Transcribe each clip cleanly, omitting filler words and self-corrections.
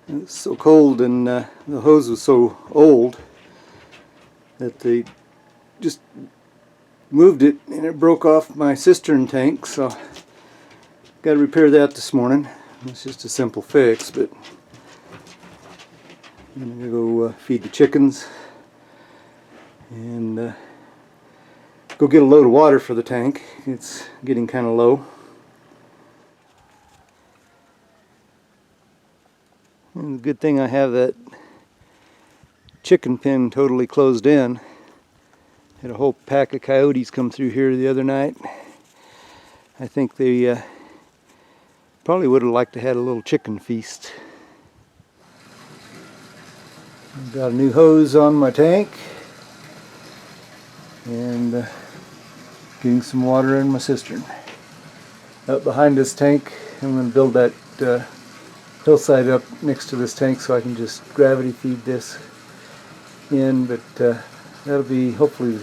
It was so cold and the hose was so old that they just moved it and it broke off my cistern tank, so got to repair that this morning. It's just a simple fix, but I'm going to go feed the chickens and go get a load of water for the tank. It's getting kind of low. And the good thing I have that chicken pen totally closed in. Had a whole pack of coyotes come through here the other night. I think they probably would have liked to have a little chicken feast. I've got a new hose on my tank and getting some water in my cistern. Up behind this tank, I'm going to build that hillside up next to this tank so I can just gravity feed this in, but that'll be hopefully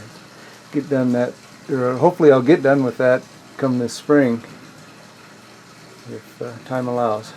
hopefully I'll get done with that come this spring if time allows.